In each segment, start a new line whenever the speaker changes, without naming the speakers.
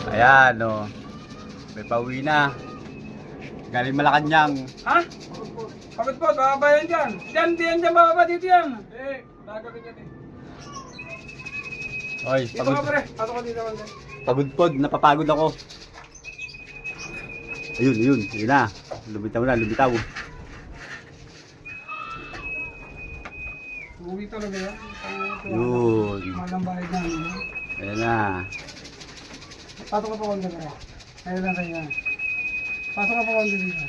Ayan, o. May pauwi na. Galing Malacanang.
Ha? Bakit po? Bababa yan dyan. Diyan bababa dito yan. Nagagawin yan
Oy,
Dito ka pre. Pasok ka dito man.
pagod, napapagod ako. Ayun na. Lumitaw na, lumitaw.
Uwi talaga yan.
Yun.
Malang bayad na.
Ayan na.
Pasok ka pa konti pre. Ayun lang sa'yo. Pasok ka pa konti dito.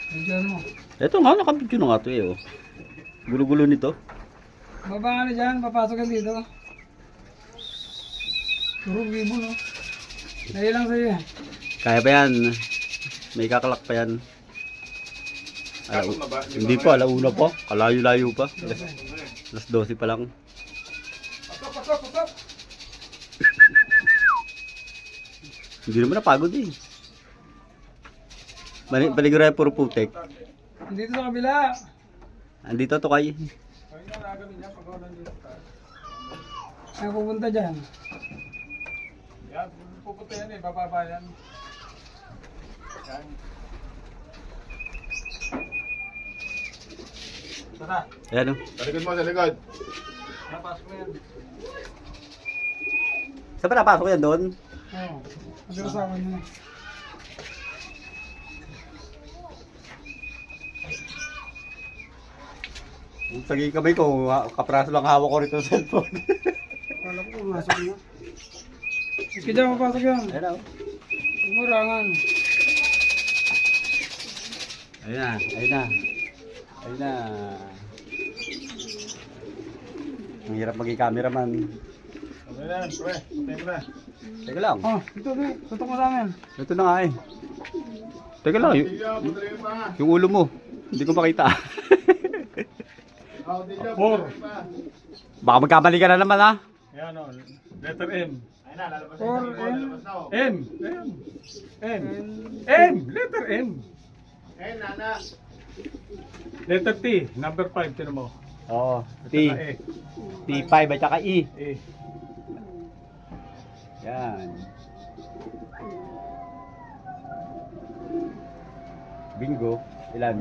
Diyan mo.
Ito nga, nakabidyo na nga ito eh. Oh. Gulo-gulo nito.
Baba ka na dyan. Papasok ka dito. Turugi mo no. Ayun lang sa'yo.
Kaya pa yan. May kakalak pa yan. Hindi pa, alauna pa. Kalayo-layo pa. Alas 12 pa lang.
Pasok.
Hindi naman napagod eh. Baliguraya puro putek.
Dito sa kabila.
Andito to kay.
Ay pupunta dyan.
Yan, pupunta yan eh, bababa yan. Yan. Tara,
Ayan o.
sa likod mo, sa likod.
Napasok mo yan.
Saan pa napasok yan doon?
Oo. Kasi kasama niya.
Saging kamay ko, kapraso lang hawak ko rito sa cellphone.
Kala ko pumasok niya. Sige dyan, mapasok yan.
Ayan o.
Marangan.
Ayun na, ayun na. Ayun na. Ang hirap maging cameraman.
Okay na, pre, tayo na.
Teka lang.
Oh, ito. Tutok mo sa amin.
Ito na nga eh. Teka lang,
Tiyo, putulin pa.
yung ulo mo. Hindi ko makita.
Oh, tiyo,
Four.
putulin pa.
Baka magkamali ka na naman ha.
Ayan o, letter M. Ayun na, lalabas na
Four,
yung symbol,
M.
lalabas na o.
M.
Letter M. Ayun, nana.
Letter T. Number 5. Tinan mo.
Oo. T.
E.
T5 at saka E.
E.
Yan. Bingo. Ilan?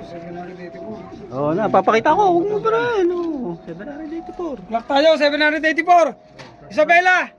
Secondary date po.
Oo na, papakita ko. Huwag mo ba na. 784.
Clock tayo, 784. Isabela!